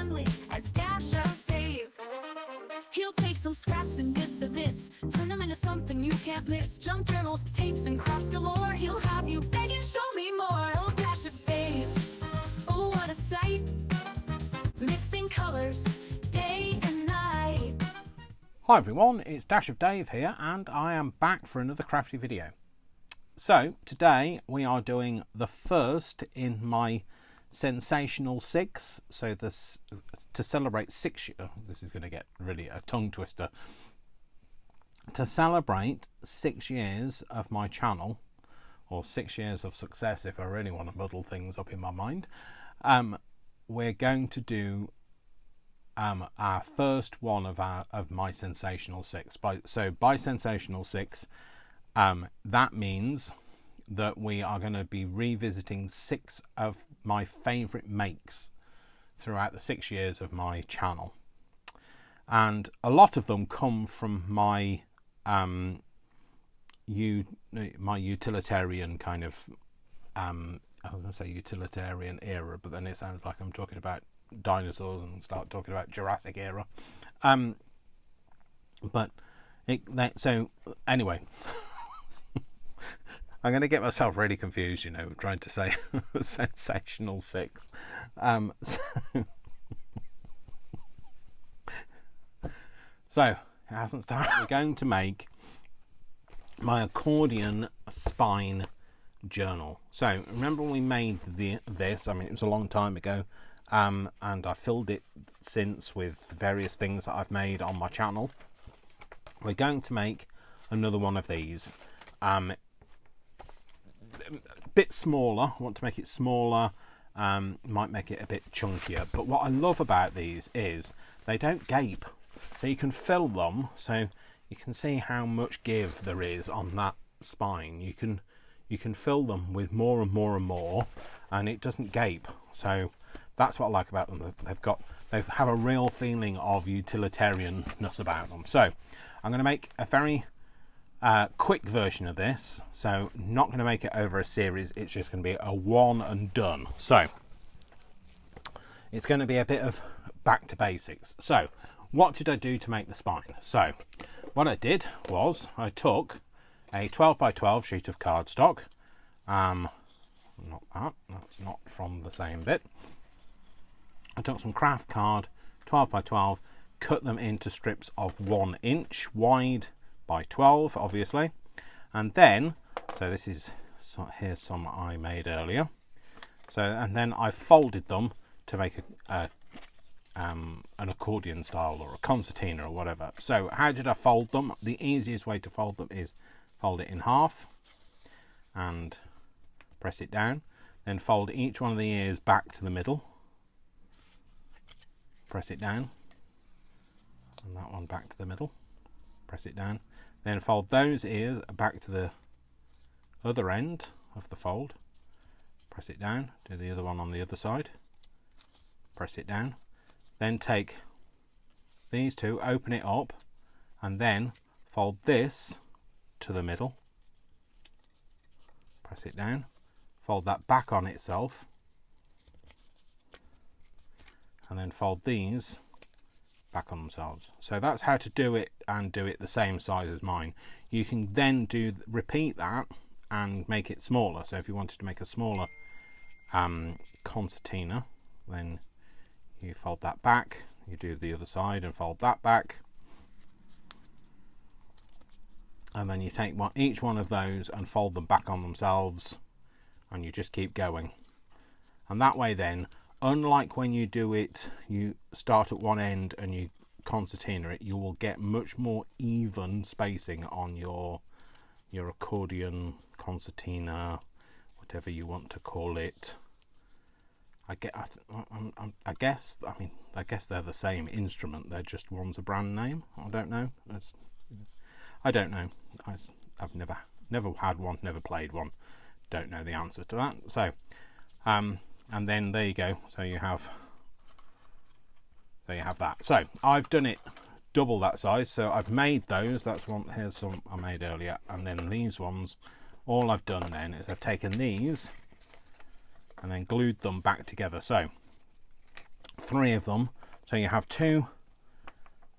friendly as Dash of Dave. He'll take some scraps and bits of this, turn them into something you can't miss. Junk journals, tapes, and crafts galore. He'll have you begging, show me more. Oh, Dash of Dave, oh, what a sight. Mixing colors, day and night. Hi everyone, it's Dash of Dave here, and I am back for another crafty video. So today we are doing the first in my Sensational 6. So this to celebrate 6 years. This is going to get really a tongue twister. To celebrate 6 years of my channel, or 6 years of success, if I really want to muddle things up in my mind, we're going to do our first one of my Sensational 6. By Sensational 6, that means that we are going to be revisiting 6 of my favourite makes throughout the 6 years of my channel, and a lot of them come from my my utilitarian kind of I was going to say utilitarian era, but then it sounds like I'm talking about dinosaurs and start talking about Jurassic era. So anyway, I'm going to get myself really confused, trying to say Sensational 6. So it hasn't started. We're going to make my accordion spine journal. So remember when we made this? I mean, it was a long time ago, and I filled it since with various things that I've made on my channel. We're going to make another one of these. Bit smaller. I want to make it smaller, might make it a bit chunkier, but what I love about these is they don't gape, so you can fill them, so you can see how much give there is on that spine. You can fill them with more and more and more, and it doesn't gape. So that's what I like about them. They have a real feeling of utilitarianness about them. So I'm going to make a very quick version of this, so not going to make it over a series. It's just going to be a one and done. So it's going to be a bit of back to basics. So what did I do to make the spine? So what I did was I took a 12 by 12 sheet of cardstock. That's not from the same bit. I took some craft card, 12 by 12, cut them into strips of 1 inch wide by 12, obviously, and then, so this is, here's some I made earlier. So, and then I folded them to make an accordion style or a concertina or whatever. So how did I fold them? The easiest way to fold them is fold it in half and press it down, then fold each one of the ears back to the middle, press it down, and that one back to the middle, press it down, then fold those ears back to the other end of the fold, press it down, do the other one on the other side, press it down, then take these two, open it up, and then fold this to the middle, press it down, fold that back on itself, and then fold these back on themselves. So that's how to do it, and do it the same size as mine. You can then repeat that and make it smaller. So if you wanted to make a smaller concertina, then you fold that back, you do the other side and fold that back, and then you take each one of those and fold them back on themselves, and you just keep going. And that way then, unlike when you do it, you start at one end and you concertina it, you will get much more even spacing on your accordion, concertina, whatever you want to call it. I guess they're the same instrument. They're just, one's a brand name. I don't know. I don't know. I've never had one, never played one. Don't know the answer to that. So, and then there you go. So you have that. So I've done it double that size. So I've made those. That's one. Here's some I made earlier, and then these ones. All I've done then is I've taken these and then glued them back together. So 3 of them. So you have 2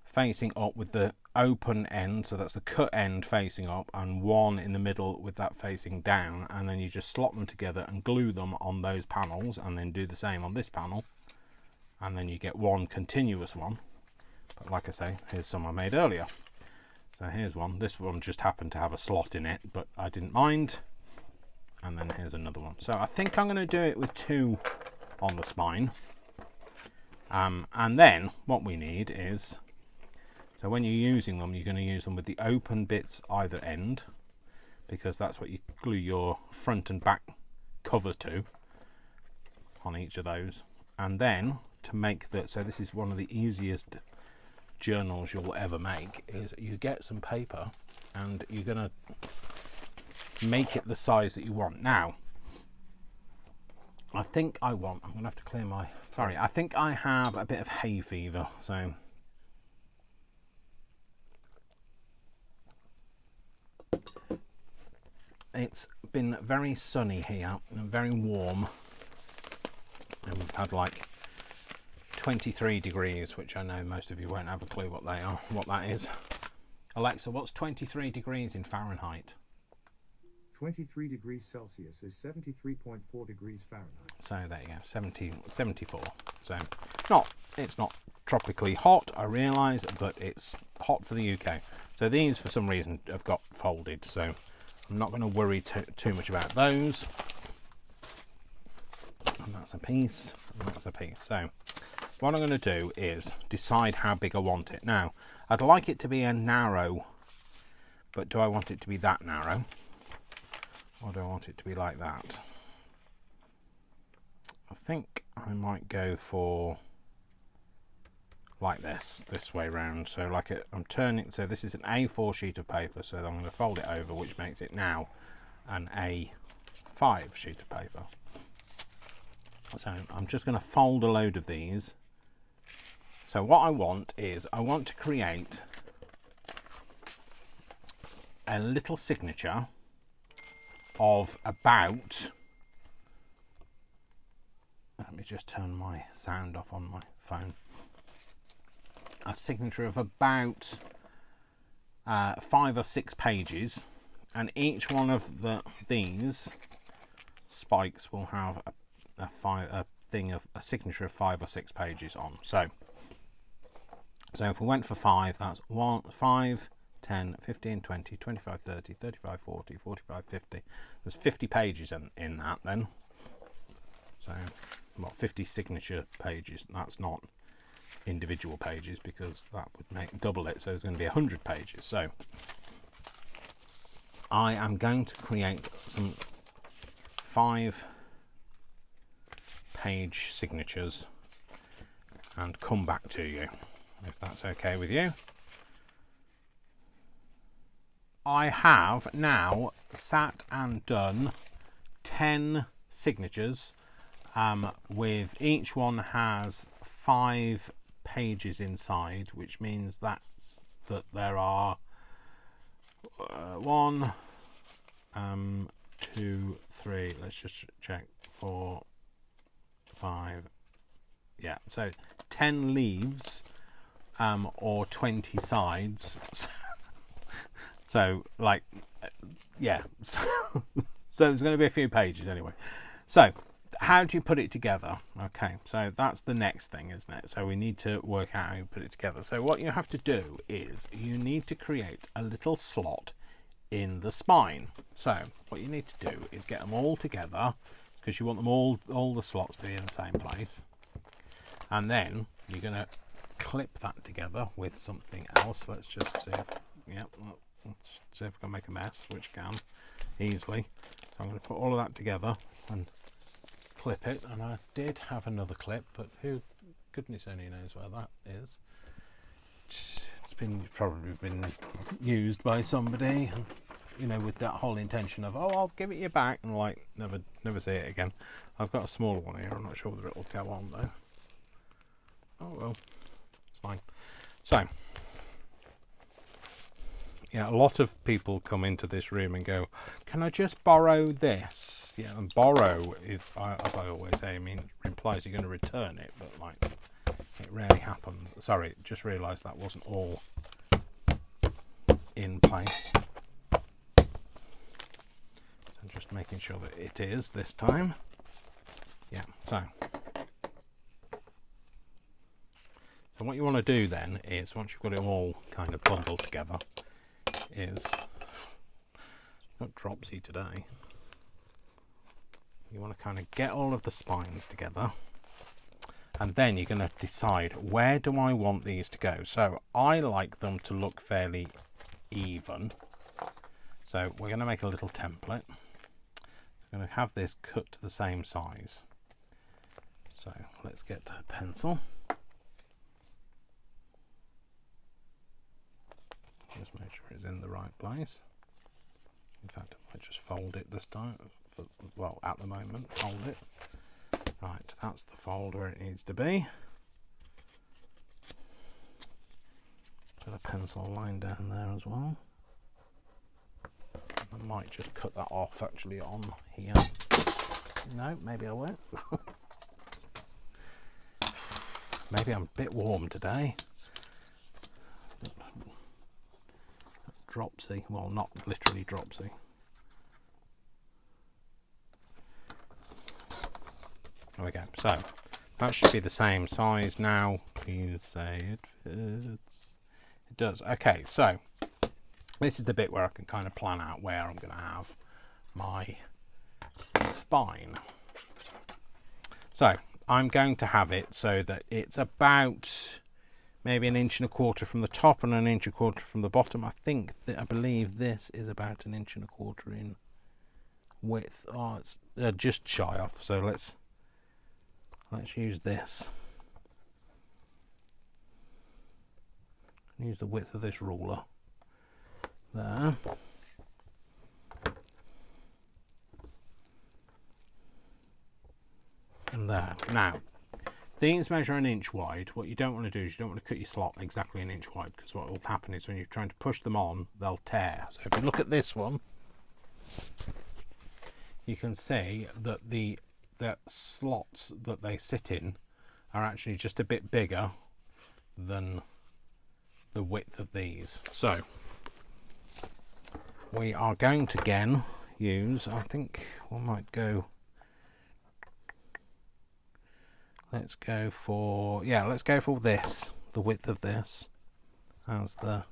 facing up with the open end, so that's the cut end facing up, and 1 in the middle with that facing down, and then you just slot them together and glue them on those panels, and then do the same on this panel, and then you get 1 continuous one. But like I say, here's some I made earlier. So here's one. This one just happened to have a slot in it, but I didn't mind. And then here's another one. So I think I'm going to do it with 2 on the spine. And then what we need is, so when you're using them, you're going to use them with the open bits either end, because that's what you glue your front and back cover to on each of those. And then to make that, so this is one of the easiest journals you'll ever make, is you get some paper and you're going to make it the size that you want. Now, I think I'm going to have to clear my, sorry, I think I have a bit of hay fever, so it's been very sunny here and very warm, and we've had like 23 degrees, which I know most of you won't have a clue what they are, what that is. Alexa, what's 23 degrees in Fahrenheit? 23 degrees Celsius is 73.4 degrees Fahrenheit. So there you go, 74. So it's not tropically hot, I realise, but it's hot for the UK. So these, for some reason, have got folded, so I'm not going to worry too much about those. And that's a piece, and that's a piece. So what I'm going to do is decide how big I want it. Now, I'd like it to be a narrow, but do I want it to be that narrow? Or do I want it to be like that? I think I might go for like this way round. So like I'm turning, so this is an A4 sheet of paper, so I'm going to fold it over, which makes it now an A5 sheet of paper. So I'm just going to fold a load of these. So what I want is, I want to create a little signature of about, let me just turn my sound off on my phone, a signature of about 5 or 6 pages, and each one of these spikes will have a signature of 5 or 6 pages on. So if we went for 5, that's 1, 5, 10, 15, 20, 25, 30, 35, 40, 45, 50. There's 50 pages in that then. So, well, 50 signature pages. That's not individual pages, because that would make double it. So there's going to be 100 pages. So I am going to create some 5-page signatures and come back to you, if that's okay with you. I have now sat and done 10 signatures, with each one has 5 pages inside, which means that there are 1, 2, 3, let's just check, 4, 5, yeah, so 10 leaves, or 20 sides. So, like, yeah, so there's going to be a few pages anyway. So, how do you put it together? Okay, so that's the next thing, isn't it? So we need to work out how you put it together. So what you have to do is you need to create a little slot in the spine. So what you need to do is get them all together, because you want them all the slots to be in the same place. And then you're going to clip that together with something else. Let's just see if, yeah, let's see if I can make a mess, which can easily. So I'm going to put all of that together and clip it. And I did have another clip, but goodness only knows where that is. It's probably been used by somebody, and, you know, with that whole intention of, oh, I'll give it you back, and like never see it again. I've got a smaller one here. I'm not sure whether it'll go on though. Oh well, it's fine. So Yeah, a lot of people come into this room and go, can I just borrow this? Yeah, and borrow is, as I always say, I mean, it implies you're going to return it, but like, it rarely happens. Sorry, just realised that wasn't all in place. So I'm just making sure that it is this time. Yeah, so what you want to do then is, once you've got it all kind of bundled together, is, not dropsy today, you want to kind of get all of the spines together, and then you're going to decide, where do I want these to go? So I like them to look fairly even, so we're going to make a little template. I'm going to have this cut to the same size, so let's get a pencil. Just make sure it's in the right place. In fact, I might just fold it this time. Well, at the moment, fold it. Right, that's the fold where it needs to be. Put a pencil line down there as well. I might just cut that off actually on here. No, maybe I won't. Maybe I'm a bit warm today. Dropsy, well, not literally dropsy. There we go. So that should be the same size now. Please say it fits. It does. Okay, so this is the bit where I can kind of plan out where I'm going to have my spine. So I'm going to have it so that it's about maybe 1.25 inches from the top and 1.25 inches from the bottom. I believe this is about 1.25 inches in width. Oh, it's just shy off. So let's use this. Use the width of this ruler there. And there. Now, these measure 1 inch wide. What you don't want to do is you don't want to cut your slot exactly 1 inch wide, because what will happen is when you're trying to push them on, they'll tear. So if you look at this one, you can see that the slots that they sit in are actually just a bit bigger than the width of these. So we are going to again use, I think we might go, let's go for this, the width of this as the,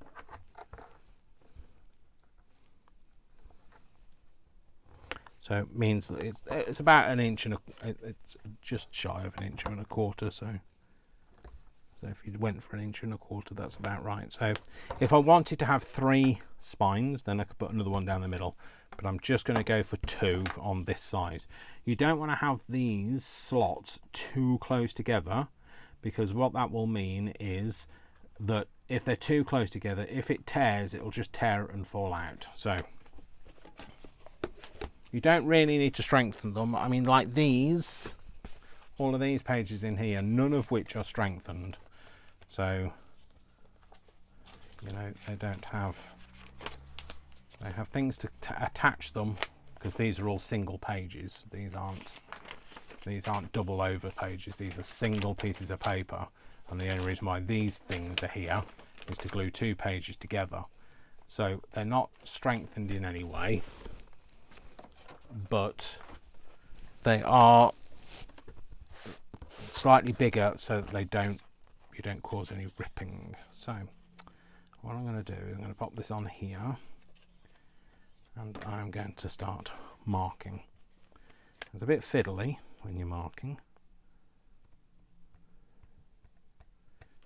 so it means that it's about 1 inch and it's just shy of 1.25 inches. So if you went for 1.25 inches, that's about right. So if I wanted to have 3 spines, then I could put another one down the middle, but I'm just going to go for 2 on this side. You don't want to have these slots too close together, because what that will mean is that if they're too close together, if it tears, it will just tear and fall out. So you don't really need to strengthen them. I mean, like these, all of these pages in here, none of which are strengthened. So, you know, they have things to attach them, because these are all single pages. These aren't double over pages. These are single pieces of paper. And the only reason why these things are here is to glue 2 pages together. So they're not strengthened in any way, but they are slightly bigger so that you don't cause any ripping. So what I'm going to do is I'm going to pop this on here, and I'm going to start marking. It's a bit fiddly when you're marking.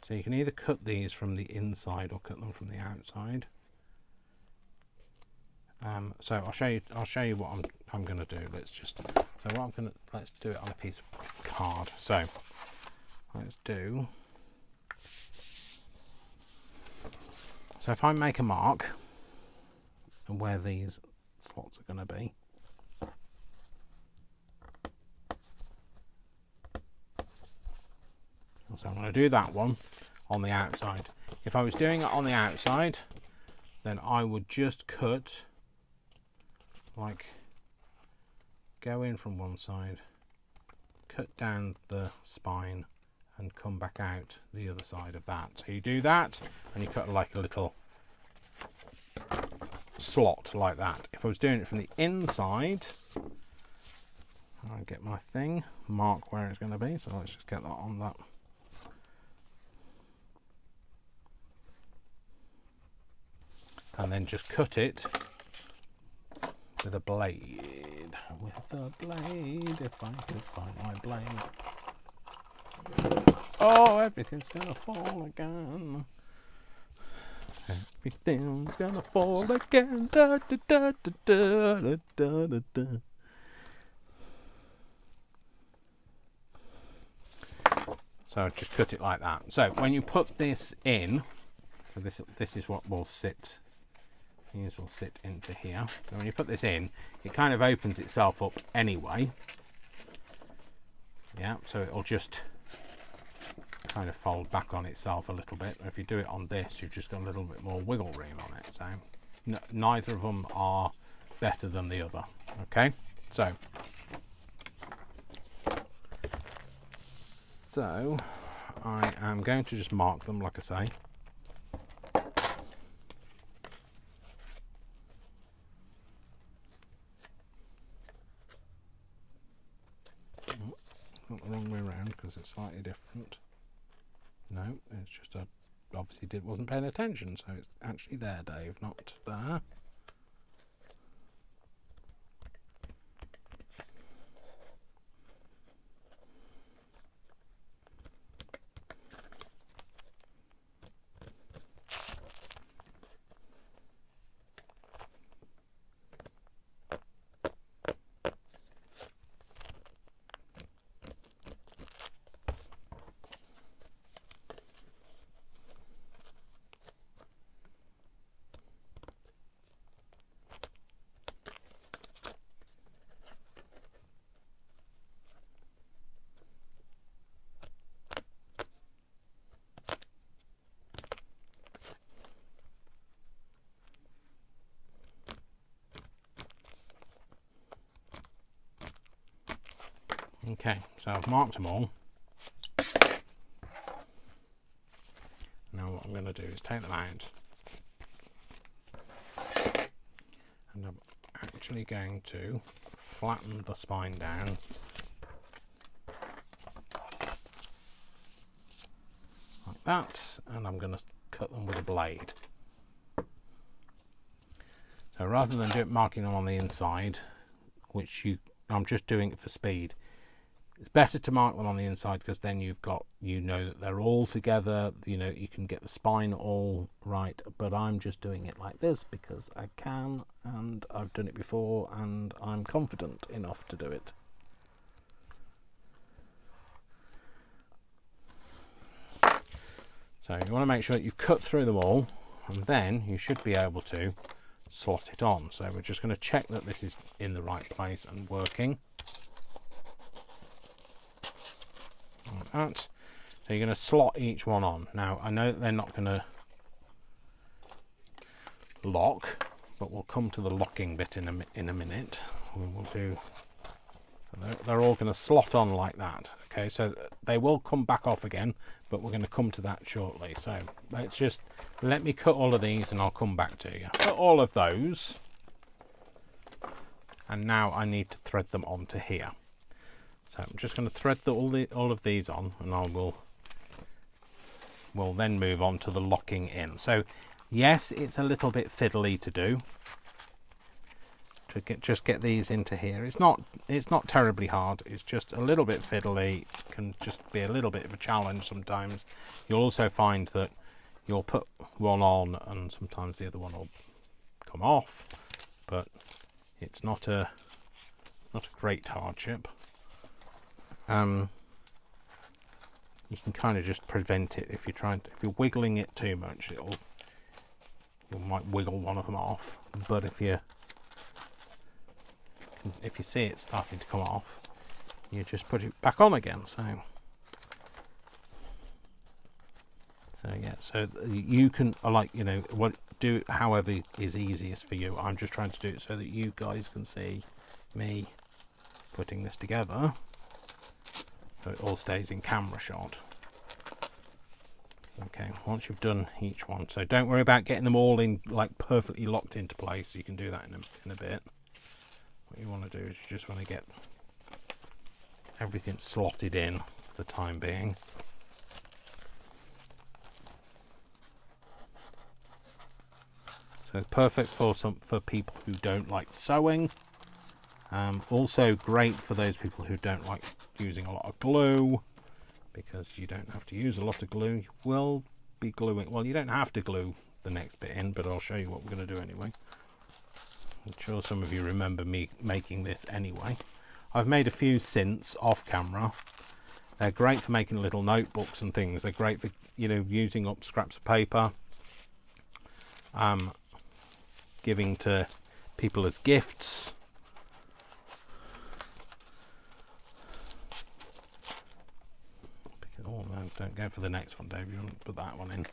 So you can either cut these from the inside or cut them from the outside. So I'll show you what I'm going to do. Let's do it on a piece of card. So let's do. So if I make a mark of where these slots are going to be, so I'm going to do that one on the outside. If I was doing it on the outside, then I would just cut, like, go in from one side, cut down the spine, and come back out the other side of that. So you do that, and you cut like a little slot like that. If I was doing it from the inside, I'll get my thing, mark where it's going to be. So let's just get that on that. And then just cut it with a blade. With a blade, if I could find my blade. Oh, everything's gonna fall again. Everything's gonna fall again. Da, da, da, da, da, da, da, da. So just cut it like that. So when you put this in, so this is what will sit. These will sit into here. So when you put this in, it kind of opens itself up anyway. Yeah, so it'll just kind of fold back on itself a little bit. If you do it on this, you've just got a little bit more wiggle room on it. So neither of them are better than the other. Okay, so I am going to just mark them, like I say. Not the wrong way around because it's slightly different. No, it's just obviously wasn't paying attention, so it's actually there, Dave, not there. Okay, so I've marked them all. Now what I'm going to do is take them out. And I'm actually going to flatten the spine down. Like that. And I'm going to cut them with a blade. So rather than marking them on the inside, I'm just doing it for speed. It's better to mark them on the inside because then you know that they're all together, you can get the spine all right, but I'm just doing it like this because I can, and I've done it before, and I'm confident enough to do it. So you want to make sure that you've cut through them all, and then you should be able to slot it on. So we're just going to check that this is in the right place and working. Like that. So you're going to slot each one on. Now I know that they're not going to lock, but we'll come to the locking bit in a minute. They're all going to slot on like that. Okay, so they will come back off again, but we're going to come to that shortly. So let me cut all of these and I'll come back to you. Cut all of those, and now I need to thread them onto here. So I'm just going to thread all of these on, and we'll then move on to the locking in. So yes, it's a little bit fiddly to do, to get these into here. It's not terribly hard. It's just a little bit fiddly. It can just be a little bit of a challenge sometimes. You'll also find that you'll put one on and sometimes the other one will come off, but it's not a great hardship. You can kind of just prevent it if you're wiggling it too much. You might wiggle one of them off, but if you see it starting to come off, you just put it back on again. So So yeah, so you can, like, you know, do it however is easiest for you. I'm just trying to do it so that you guys can see me putting this together, so it all stays in camera shot. Okay, once you've done each one, so don't worry about getting them all in, like, perfectly locked into place. You can do that in a bit. What you want to do is you just want to get everything slotted in for the time being. So perfect for people who don't like sewing. Also great for those people who don't like using a lot of glue, because you don't have to use a lot of glue. You will be gluing, well, you don't have to glue the next bit in, but I'll show you what we're going to do anyway. I'm sure some of you remember me making this anyway. I've made a few since off camera. They're great for making little notebooks and things. They're great for, you know, using up scraps of paper, giving to people as gifts. Oh no, don't go for the next one, Dave. You want to put that one in.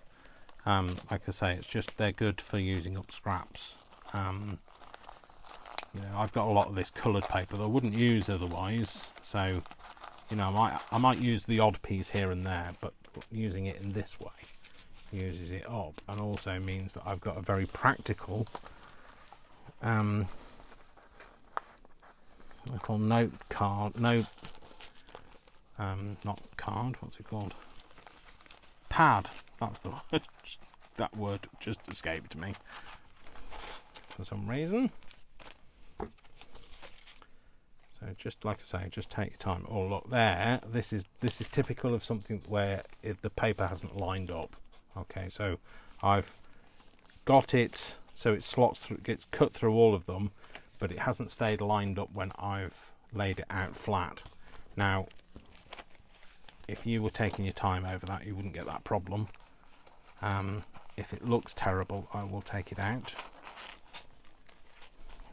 Like I say, it's just, they're good for using up scraps. You know, I've got a lot of this coloured paper that I wouldn't use otherwise, so, you know, I might use the odd piece here and there, but using it in this way uses it up, and also means that I've got a very practical little not card, what's it called? Pad, that's the word. That word just escaped me for some reason. So just like I say, just take your time. Oh look there, this is typical of something where the paper hasn't lined up. Okay, so I've got it so it slots through, gets cut through all of them, but it hasn't stayed lined up when I've laid it out flat. Now, if you were taking your time over that, you wouldn't get that problem. If it looks terrible, I will take it out.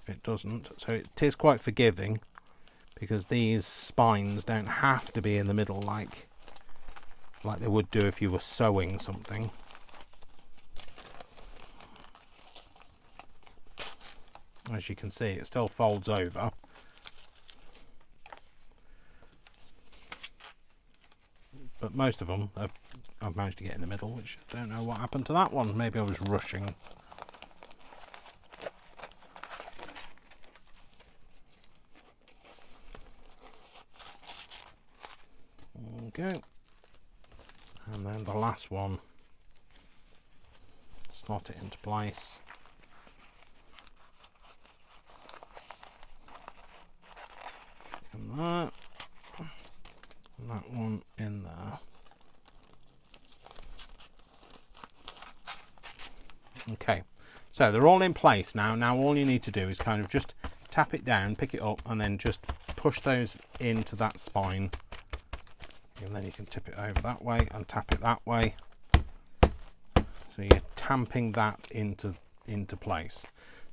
If it doesn't, so it is quite forgiving, because these spines don't have to be in the middle like they would do if you were sewing something. As you can see, it still folds over. But most of them I've managed to get in the middle, which I don't know what happened to that one. Maybe I was rushing. Okay. And then the last one, slot it into place. And that one in there. Okay, so they're all in place now. Now all you need to do is kind of just tap it down, pick it up, and then just push those into that spine. And then you can tip it over that way and tap it that way. So you're tamping that into place.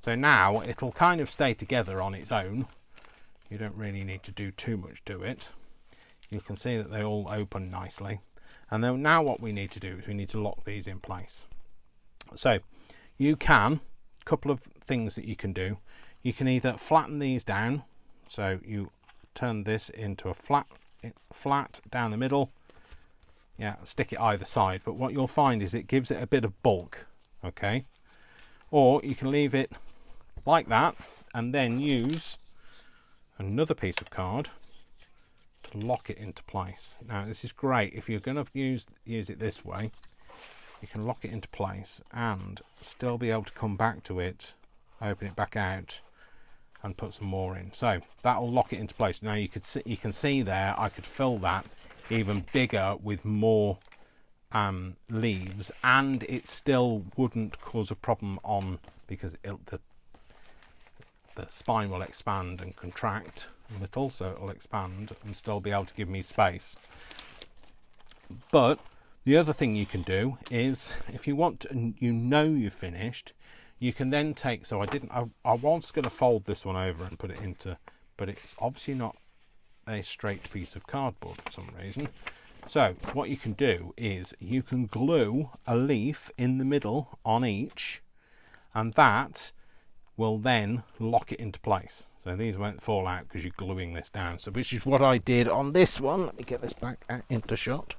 So now it'll kind of stay together on its own. You don't really need to do too much to it. You can see that they all open nicely. And then now what we need to do is we need to lock these in place. So you can, a couple of things that you can do. You can either flatten these down, so you turn this into a flat down the middle, yeah, stick it either side, but what you'll find is it gives it a bit of bulk. Okay, or you can leave it like that and then use another piece of card to lock it into place. Now this is great if you're going to use it this way. You can lock it into place and still be able to come back to it, open it back out, and put some more in. So that'll lock it into place. Now you can see there, I could fill that even bigger with more leaves, and it still wouldn't cause a problem on, because the spine will expand and contract a little, so it'll expand and still be able to give me space. But the other thing you can do is, if you want to, and you know you've finished, you can then take, so I was going to fold this one over and put it into, but it's obviously not a straight piece of cardboard for some reason. So what you can do is you can glue a leaf in the middle on each, and that will then lock it into place. So these won't fall out because you're gluing this down. So which is what I did on this one. Let me get this back into shot.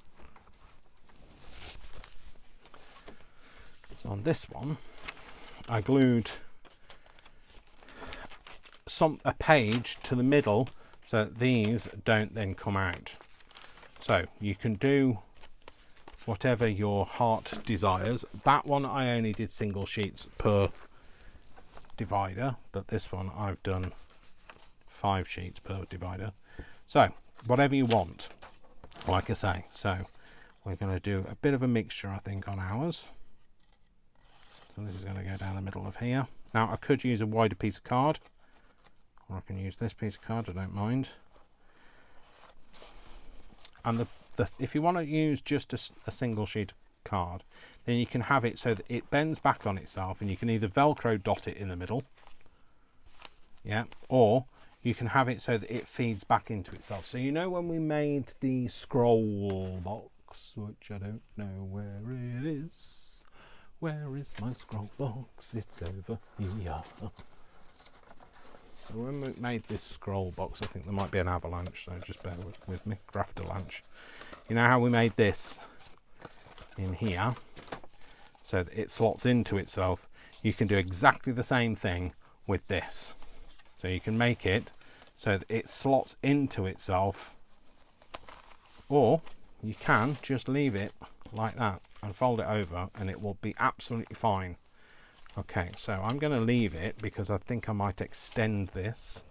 So on this one, I glued a page to the middle so that these don't then come out. So you can do whatever your heart desires. That one I only did single sheets per divider, but this one I've done 5 sheets per divider. So whatever you want, like I say. So we're going to do a bit of a mixture, I think, on ours. So this is going to go down the middle of here. Now I could use a wider piece of card, or I can use this piece of card, I don't mind. And if you want to use just a single sheet of card, then you can have it so that it bends back on itself, and you can either Velcro dot it in the middle, yeah, or you can have it so that it feeds back into itself. So you know when we made the scroll box, which I don't know where it is. Where is my scroll box? It's over here. So when we made this scroll box, I think there might be an avalanche, so just bear with me. Graftalanche. You know how we made this in here so that it slots into itself? You can do exactly the same thing with this. So you can make it so that it slots into itself, or you can just leave it like that and fold it over and it will be absolutely fine. Okay, so I'm going to leave it because I think I might extend this.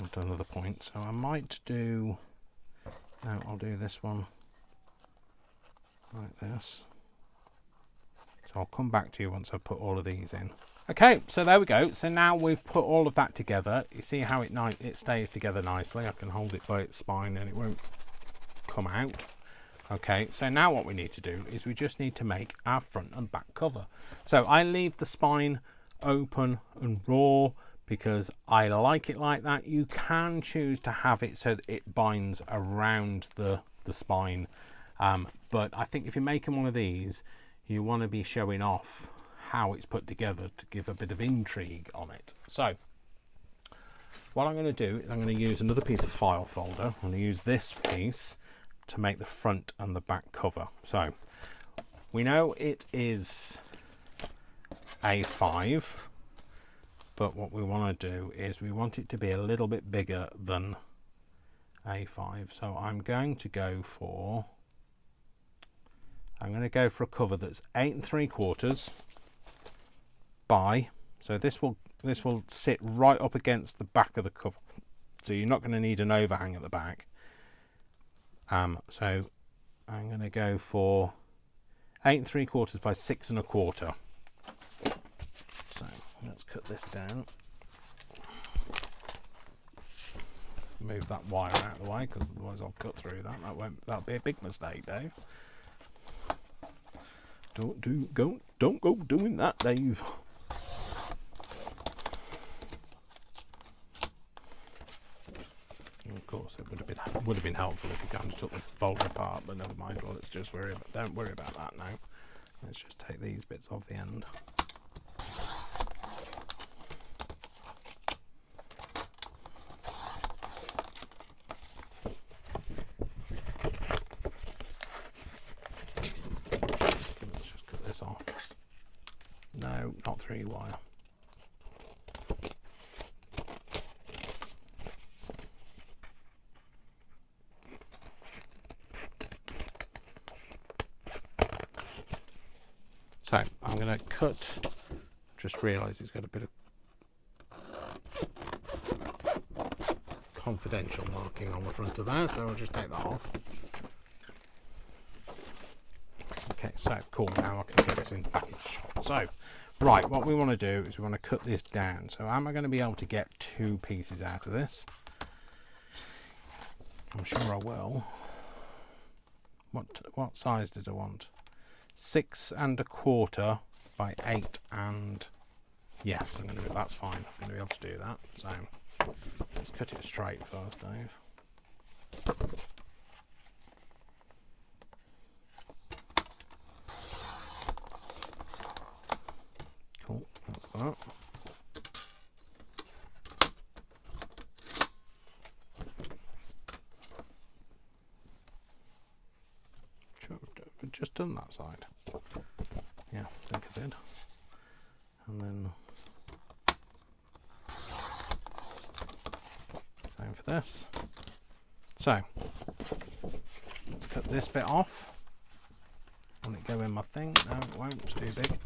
I've done another point, so I might do, no, I'll do this one like this. So I'll come back to you once I've put all of these in. Okay, so there we go. So now we've put all of that together. You see how it stays together nicely. I can hold it by its spine and it won't come out. Okay, so now what we need to do is we just need to make our front and back cover. So I leave the spine open and raw because I like it like that. You can choose to have it so that it binds around the spine, but I think if you're making one of these, you want to be showing off how it's put together to give a bit of intrigue on it. So what I'm going to do is I'm going to use another piece of file folder. I'm going to use this piece to make the front and the back cover. So we know it is A5, but what we want to do is we want it to be a little bit bigger than A5. So I'm going to go for a cover that's 8 3/4 by, so this will sit right up against the back of the cover, so you're not going to need an overhang at the back. So I'm going to go for 8 3/4 by 6 1/4. So let's cut this down. Let's move that wire out of the way because otherwise I'll cut through that. That'll be a big mistake, Dave. Don't go doing that, Dave. Of course, it would have been helpful if you kind of took the folder apart, but never mind. Well, don't worry about that now. Let's just take these bits off the end. Let's just cut this off. No, not 3-wire. So I'm going to cut, just realised it's got a bit of confidential marking on the front of there, so I'll just take that off. Okay, so cool, now I can get this in back into shot. So, right, what we want to do is we want to cut this down. So am I going to be able to get 2 pieces out of this? I'm sure I will. What size did I want? 6 1/4 by 8 and yes, that's fine. I'm going to be able to do that. So let's cut it straight first, Dave. Cool, like that. Sure, I've just done that side. Yeah, I think I did. And then same for this. So let's cut this bit off. Will it go in my thing? No, it won't, it's too big.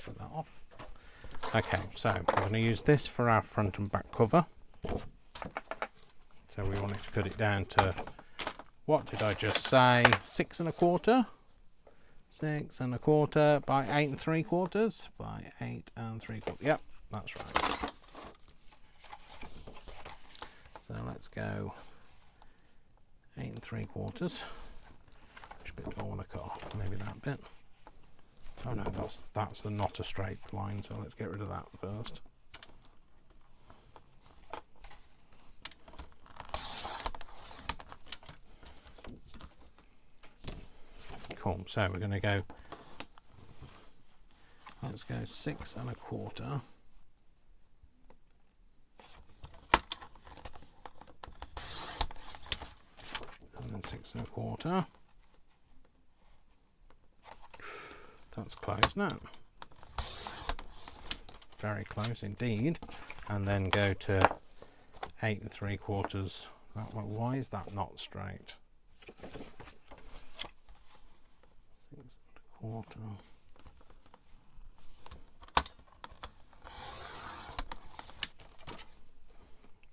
Put that off. Okay, so we're going to use this for our front and back cover. So we wanted to cut it down to, what did I just say, 6 1/4? 6 1/4 by 8 3/4 by 8 3/4. Yep, that's right. So let's go 8 3/4. Which bit do I want to cut off? Maybe that bit. Oh no, that's not a straight line, so let's get rid of that first. Cool, so we're going to go, let's go 6 1/4. And then 6 1/4. That's close now. Very close indeed. And then go to 8 3/4. Why is that not straight? 6 1/4.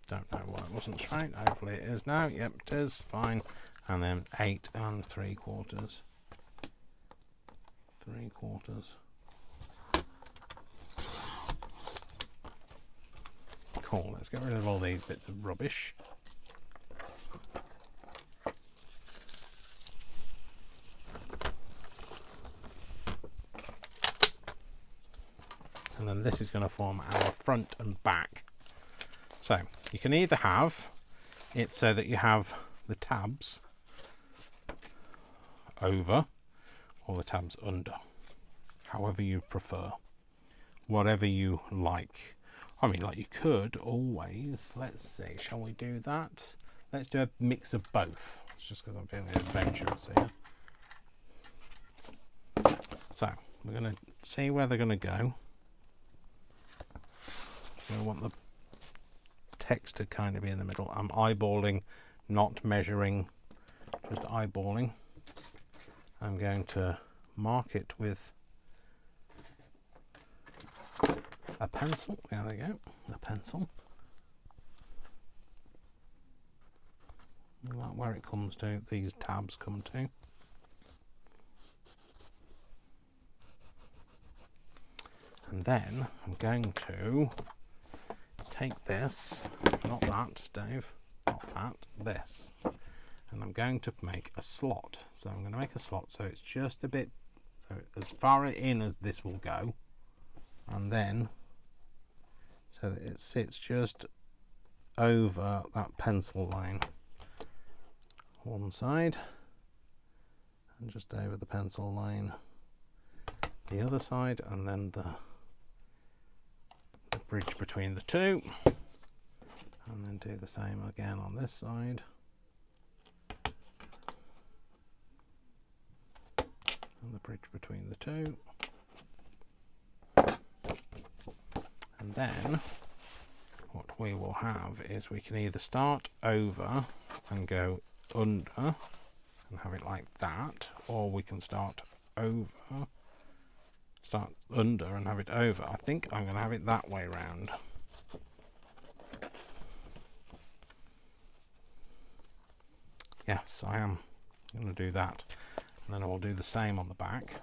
Don't know why it wasn't straight. Hopefully it is now. Yep, it is. Fine. And then 8 3/4. 3/4. Cool, let's get rid of all these bits of rubbish. And then this is going to form our front and back. So you can either have it so that you have the tabs over or the tabs under, however you prefer, whatever you like. I mean, like, you could always, let's see, shall we do that? Let's do a mix of both. It's just because I'm feeling adventurous here. So we're going to see where they're going to go. I want the text to kind of be in the middle. I'm eyeballing, not measuring, just eyeballing. I'm going to mark it with a pencil. There we go, a pencil. Like where it comes to, these tabs come to. And then I'm going to take this, not that, Dave, not that, this. And I'm going to make a slot. So I'm going to make a slot so it's just a bit, so as far in as this will go, and then so that it sits just over that pencil line, one side, and just over the pencil line the other side, and then the bridge between the two, and then do the same again on this side. And the bridge between the two. And then what we will have is we can either start over and go under and have it like that, or we can start under and have it over. I think I'm going to have it that way round. Yes, I am going to do that. And then I will do the same on the back.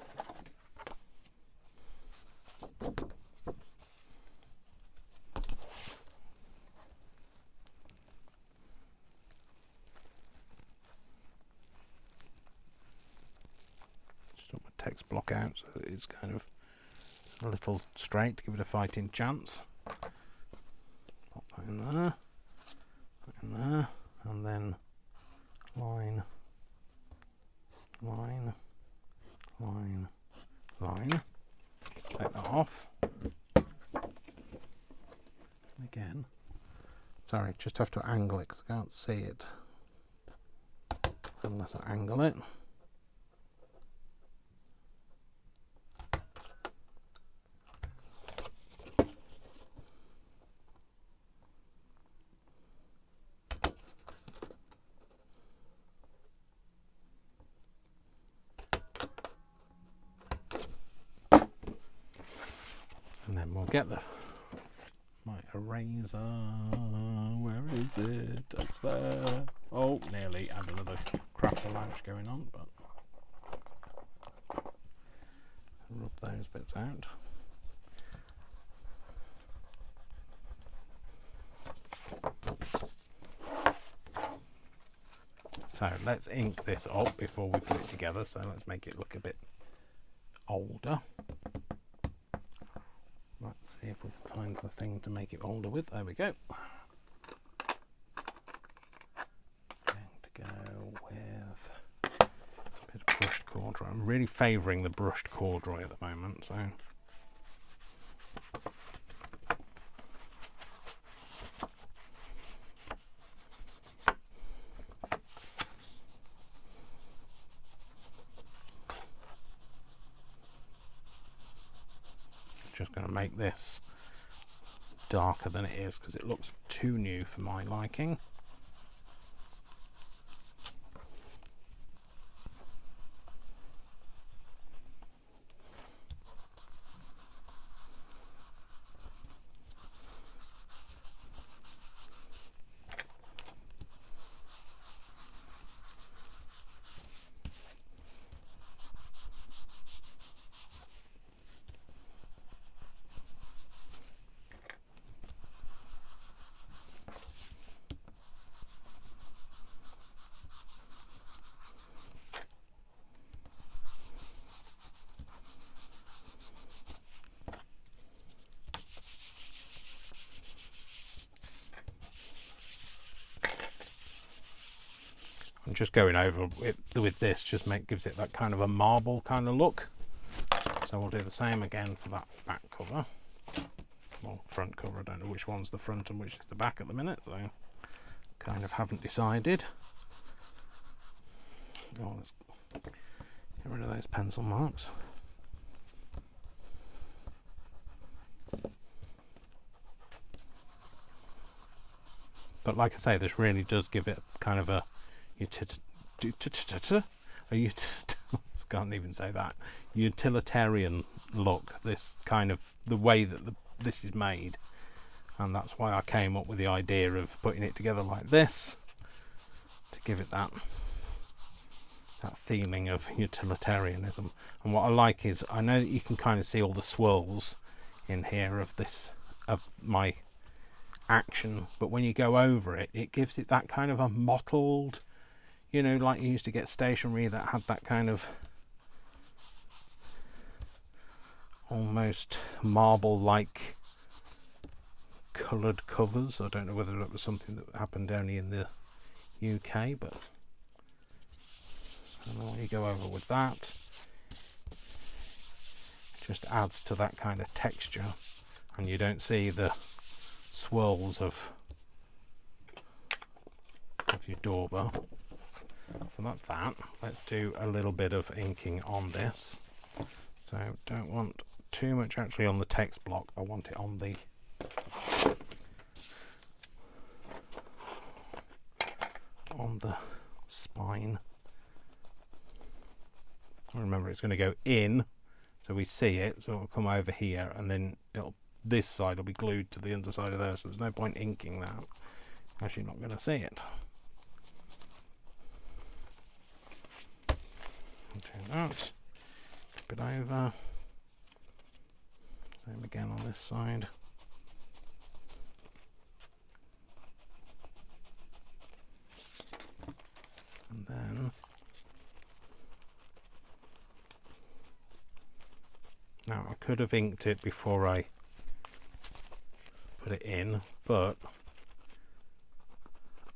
text block out so that it's kind of a little straight to give it a fighting chance. Pop that in there, and then line, line, line, line. Take that off. Again, sorry, just have to angle it because I can't see it unless I angle it. And then we'll get my eraser. Where is it? It's there. Oh, nearly had another crafter launch going on, but rub those bits out. So let's ink this up before we put it together. So let's make it look a bit older. Let's see if we can find the thing to make it older with. There we go. Going to go with a bit of brushed corduroy. I'm really favouring the brushed corduroy at the moment, so just going to make this darker than it is because it looks too new for my liking. I'm just going over it with this, just gives it that kind of a marble kind of look. So we'll do the same again for that back cover. Well, front cover, I don't know which one's the front and which is the back at the minute, so kind of haven't decided. Oh, let's get rid of those pencil marks. But like I say, this really does give it kind of a can't even say that, utilitarian look, this kind of the way that this is made, and that's why I came up with the idea of putting it together like this to give it that feeling of utilitarianism. And what I like is I know that you can kind of see all the swirls in here of my action, but when you go over it, it gives it that kind of a mottled, you know, like you used to get stationery that had that kind of almost marble-like coloured covers. I don't know whether that was something that happened only in the UK, but when you go over with that, it just adds to that kind of texture, and you don't see the swirls of your dauber. So that's that. Let's do a little bit of inking on this. So don't want too much actually on the text block. I want it on the spine. Remember, it's going to go in, so we see it. So it'll come over here, and then this side will be glued to the underside of there. So there's no point inking that, as you're not going to see it. Do that. Flip it over. Same again on this side. And then Now I could have inked it before I put it in, but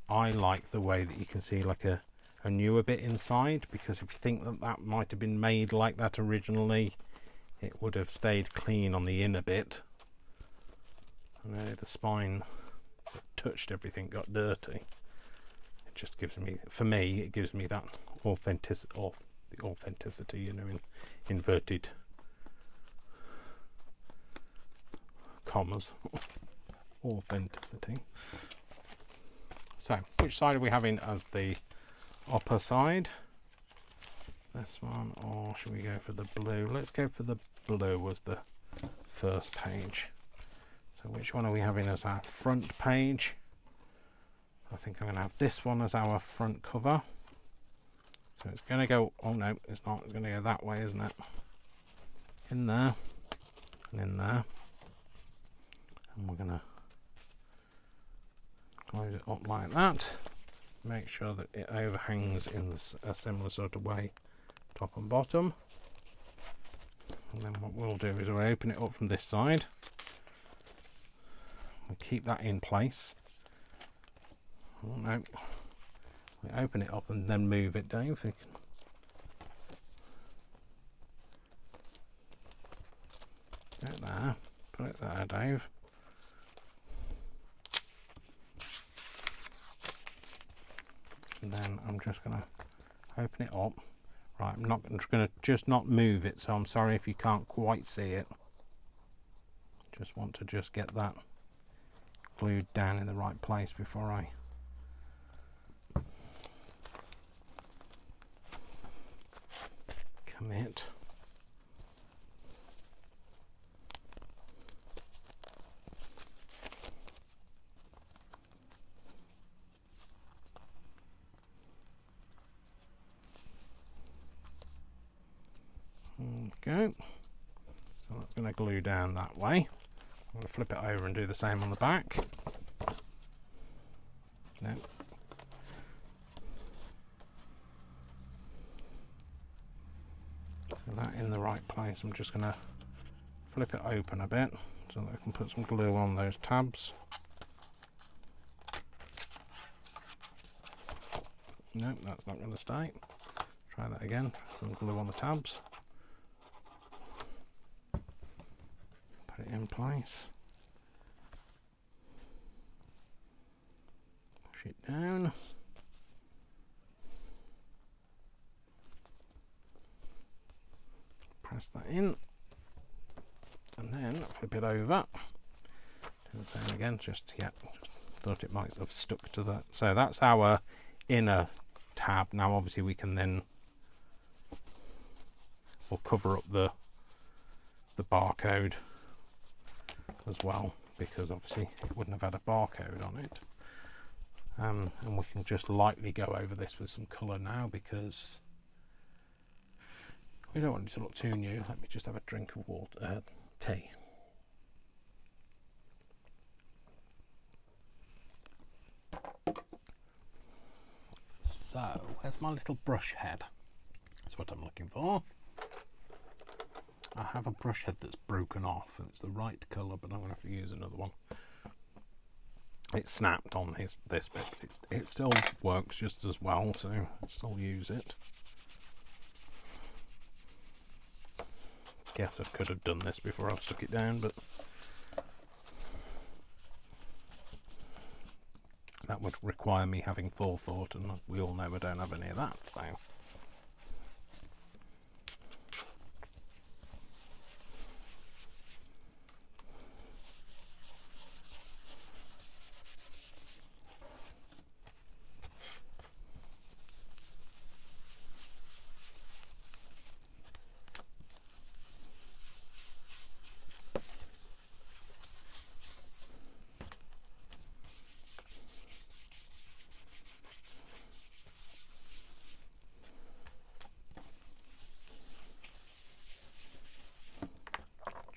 I like the way that you can see like a newer bit inside, because if you think that that might have been made like that originally, it would have stayed clean on the inner bit. And the spine that touched everything got dirty. It just gives me, for me, it gives me that authenticity, you know, in inverted commas. Authenticity. So, which side are we having as the upper side? This one, or should we go for the blue? Let's go for the blue as the first page. So which one are we having as our front page? I think I'm going to have this one as our front cover. So it's going to go, oh no, it's not, it's going to go that way, isn't it? In there, and in there. And we're going to close it up like that. Make sure that it overhangs in a similar sort of way, top and bottom. And then what we'll do is we'll open it up from this side. We'll keep that in place. Oh no. We open it up and then move it, Dave. You can put it there. Put it there, Dave. And then I'm just going to open it up. Right, I'm going to just not move it, so I'm sorry if you can't quite see it. Just want to just get that glued down in the right place before I commit. Okay, so that's going to glue down that way. I'm going to flip it over and do the same on the back. No. So that in the right place, I'm just going to flip it open a bit so that I can put some glue on those tabs. No, that's not going to stay. Try that again. Some glue on the tabs. Put it in place. Push it down. Press that in. And then flip it over. Do the same again, just thought it might have stuck to that. So that's our inner tab. Now obviously we can then, we'll cover up the barcode as well, because obviously it wouldn't have had a barcode on it. And we can just lightly go over this with some colour now, because we don't want it to look too new. Let me just have a drink of water, tea. So, where's my little brush head? That's what I'm looking for. I have a brush head that's broken off and it's the right colour, but I'm going to have to use another one. It snapped on this bit. It still works just as well, so I'll still use it. Guess I could have done this before I stuck it down, but that would require me having forethought, and we all know I don't have any of that. So.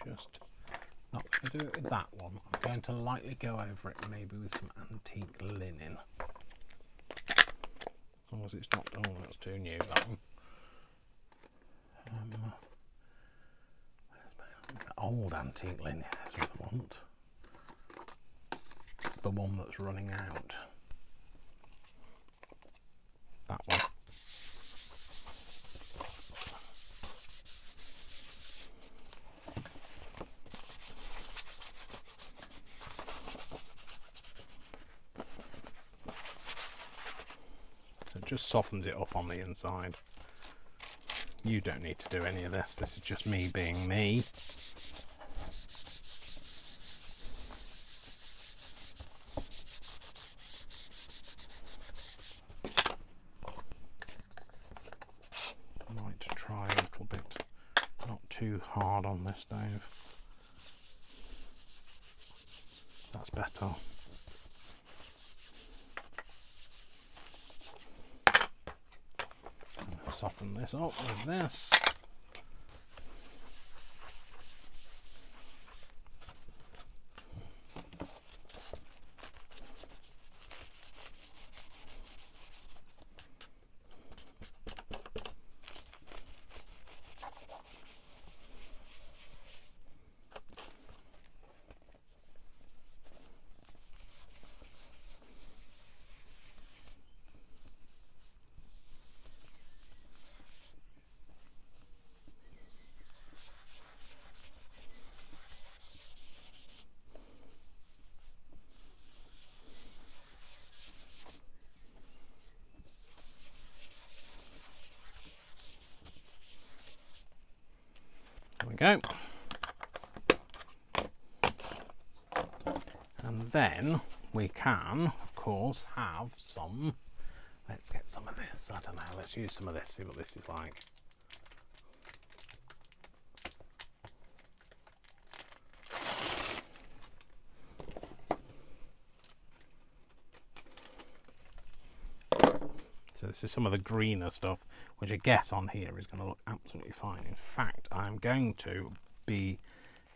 Just not going to do it with that one. I'm going to lightly go over it, maybe with some antique linen. As long as it's not, oh, that's too new, that one. Where's my old antique linear is what I want. The one that's running out. That one. So it just softens it up on the inside. You don't need to do any of this. This is just me being me. Might try a little bit, not too hard on this, Dave. That's better. Soften this up with this. There we go. And then we can, of course, have some. Let's get some of this. I don't know. Let's use some of this, see what this is like. So this is some of the greener stuff, which I guess on here is going to look absolutely fine. In fact, I'm going to be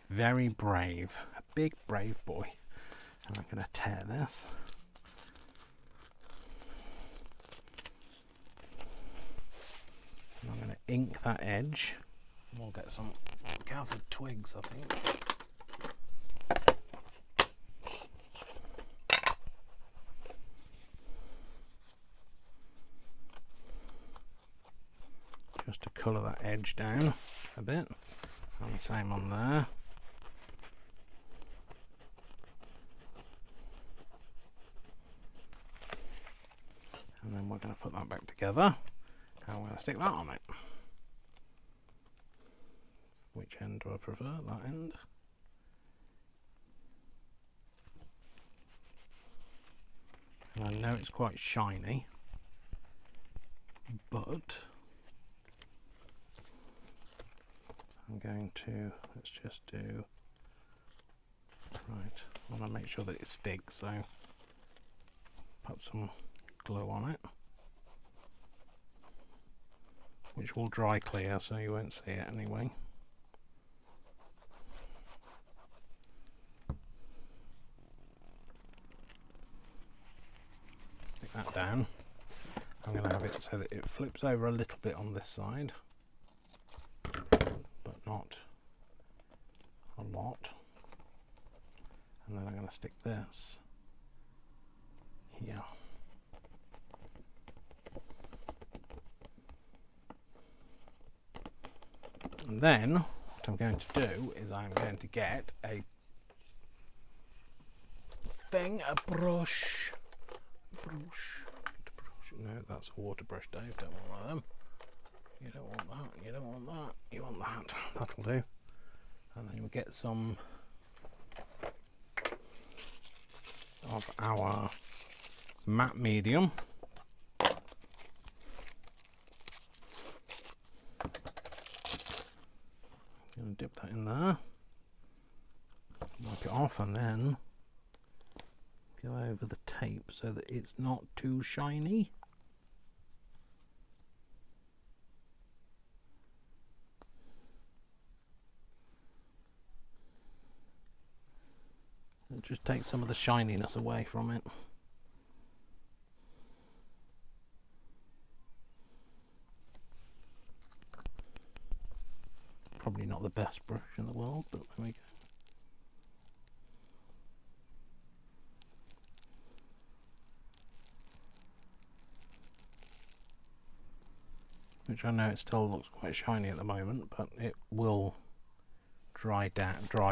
very brave, a big brave boy, and I'm going to tear this. And I'm going to ink that edge. We'll get some gathered twigs, I think. Just to colour that edge down a bit, and the same on there. And then we're going to put that back together, and we're going to stick that on it. Which end do I prefer? That end. And I know it's quite shiny, but I'm going to, let's just do, right, I want to make sure that it sticks, so put some glue on it, which will dry clear so you won't see it anyway. Stick that down. I'm going to have it so that it flips over a little bit on this side, but not a lot. And then I'm going to stick this here. And then what I'm going to do is I'm going to get a thing, a brush. No, that's a water brush, Dave. Don't want one of them. You don't want that. You don't want that. You want that. That'll do. And then we'll get some of our matte medium. Going to dip that in there, wipe it off, and then go over the tape so that it's not too shiny. And just take some of the shininess away from it. Probably not not the best brush in the world, but there we go. Which I know it still looks quite shiny at the moment, but it will dry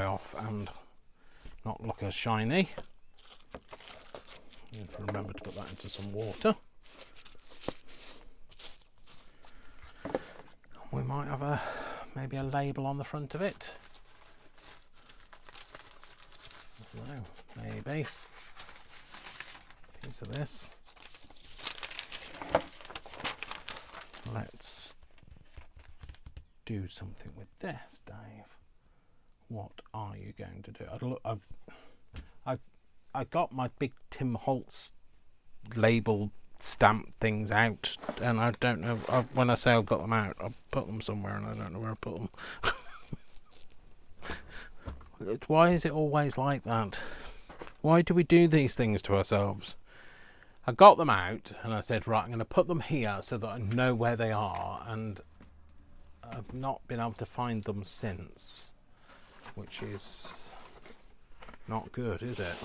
off and not look as shiny. You have to remember to put that into some water. We might have maybe a label on the front of it. I don't know, maybe. Piece of this. Let's do something with this, Dave. What are you going to do? I got my big Tim Holtz label stamp things out, and I don't know. When I say I've got them out, I've put them somewhere, and I don't know where I put them. Why is it always like that? Why do we do these things to ourselves? I got them out and I said, right, I'm going to put them here so that I know where they are, and I've not been able to find them since, which is not good, is it?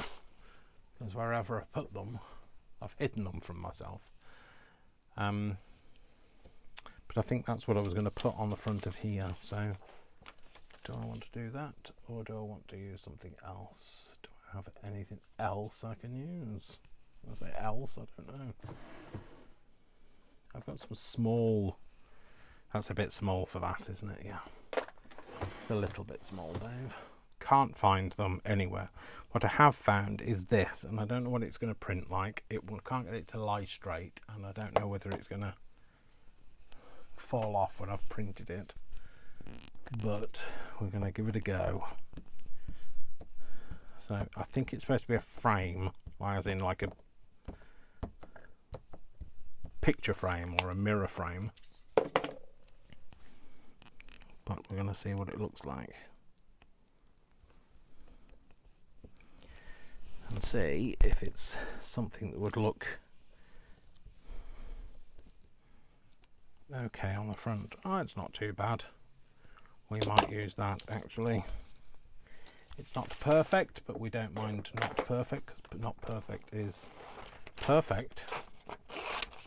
Because wherever I put them, I've hidden them from myself. But I think that's what I was going to put on the front of here. So do I want to do that, or do I want to use something else? Do I have anything else I can use? I say else, I don't know. I've got some small. That's a bit small for that, isn't it? Yeah, it's a little bit small, Dave. Can't find them anywhere. What I have found is this, and I don't know what it's going to print like. Can't get it to lie straight, and I don't know whether it's going to fall off when I've printed it. But we're going to give it a go. So I think it's supposed to be a frame, as in like a picture frame or a mirror frame, but we're going to see what it looks like and see if it's something that would look okay on the front. Oh, it's not too bad. We might use that actually. It's not perfect, but we don't mind not perfect, but not perfect is perfect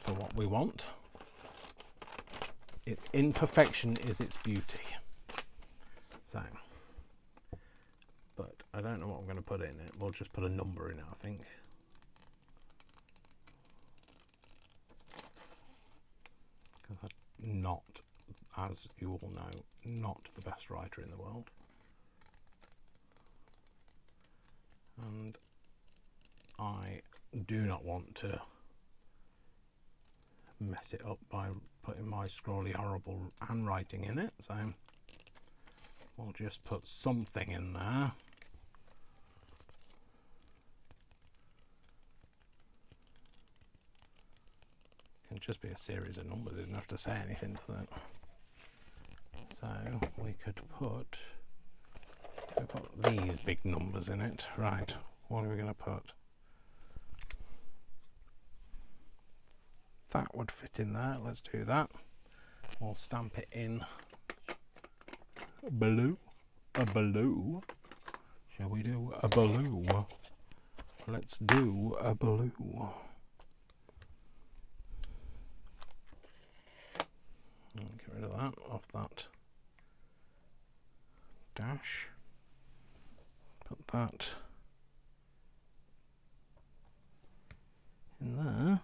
for what we want. Its imperfection is its beauty. So, but I don't know what I'm going to put in it. We'll just put a number in it, I think. Because I'm not, as you all know, not the best writer in the world. And I do not want to mess it up by putting my scrawly horrible handwriting in it, so we'll just put something in there. It can just be a series of numbers, it doesn't have to say anything, does it? So we could put these big numbers in it. Right, what are we going to put? That would fit in there. Let's do that. We'll stamp it in blue. A blue. Shall we do a blue? Let's do a blue. Get rid of that off that dash. Put that in there.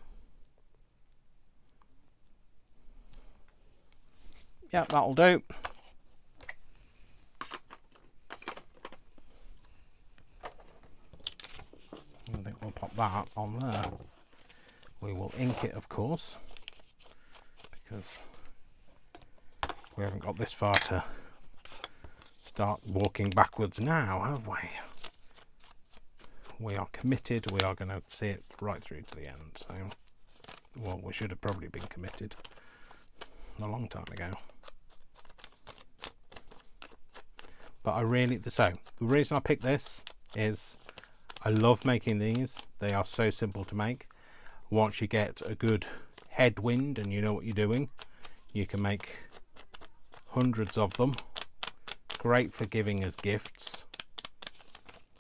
Yeah, that'll do. I think we'll pop that on there. We will ink it, of course, because we haven't got this far to start walking backwards now, have we? We are committed. We are going to see it right through to the end. So, well, we should have probably been committed a long time ago. But the reason I picked this is I love making these. They are so simple to make. Once you get a good headwind and you know what you're doing, you can make hundreds of them great for giving as gifts.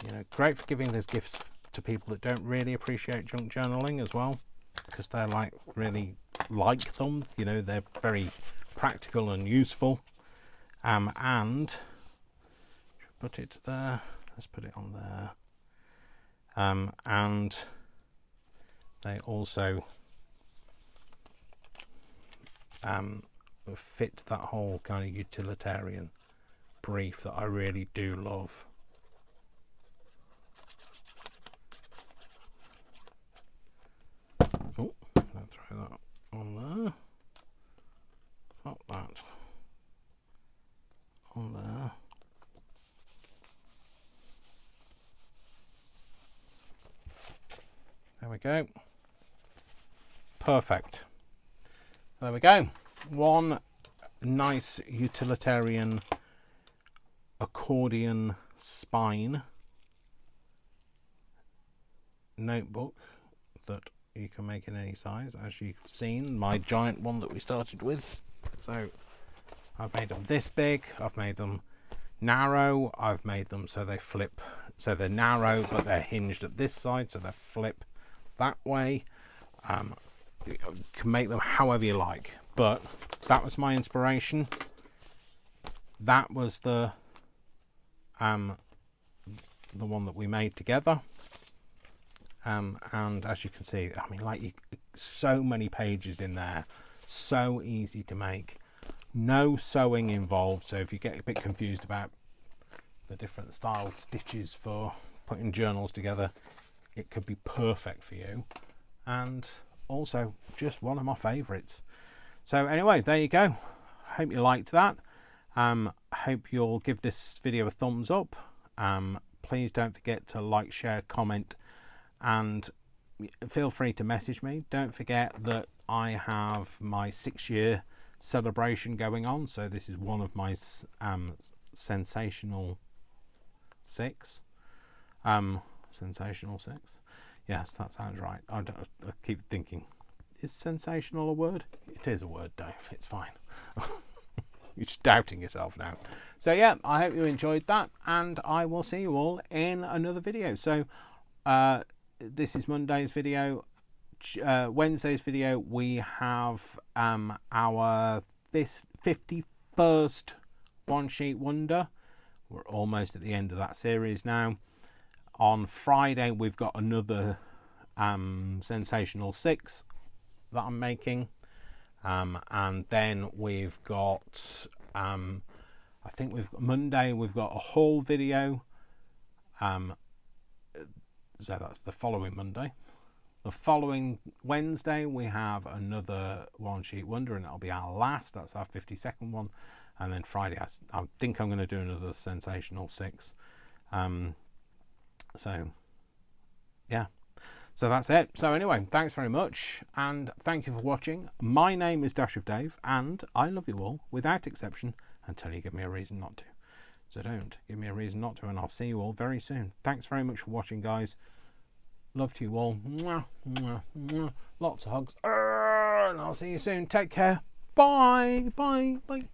You know, great for giving as gifts to people that don't really appreciate junk journaling as well, because they're like really like them. You know, they're very practical and useful. And put it there. Let's put it on there. And they also fit that whole kind of utilitarian brief that I really do love. Oh, let's throw that on there. Pop that on there. There we go. Perfect. There we go. One nice utilitarian accordion spine notebook that you can make in any size, as you've seen my giant one that we started with. So I've made them this big, I've made them narrow, I've made them so they flip, so they're narrow but they're hinged at this side, so they flip that way. You can make them however you like, but that was my inspiration. That was the one that we made together. And as you can see, I mean, like, so many pages in there, so easy to make, no sewing involved. So if you get a bit confused about the different style stitches for putting journals together, it could be perfect for you. And also just one of my favorites. So anyway, there you go. Hope you liked that. Hope you'll give this video a thumbs up. Please don't forget to like, share, comment, and feel free to message me. Don't forget that I have my 6-year celebration going on, so this is one of my Sensational 6. Sensational 6. Yes, that sounds right. I keep thinking, is sensational a word? It is a word, Dave. It's fine. You're just doubting yourself now. So yeah, I hope you enjoyed that, and I will see you all in another video. So this is Monday's video. Wednesday's video, we have our 51st One Sheet Wonder. We're almost at the end of that series now. On Friday, we've got another Sensational 6 that I'm making. And then we've got, I think Monday, we've got a haul video. So that's the following Monday. The following Wednesday, we have another One Sheet Wonder, and that'll be our last. That's our 52nd one. And then Friday, I think I'm going to do another Sensational 6. So yeah, so that's it. So anyway, thanks very much, and thank you for watching. My name is Dash of Dave, and I love you all without exception until you give me a reason not to. So don't give me a reason not to, and I'll see you all very soon. Thanks very much for watching, guys. Love to you all. Mwah, mwah, mwah. Lots of hugs, and I'll see you soon. Take care. Bye, bye, bye.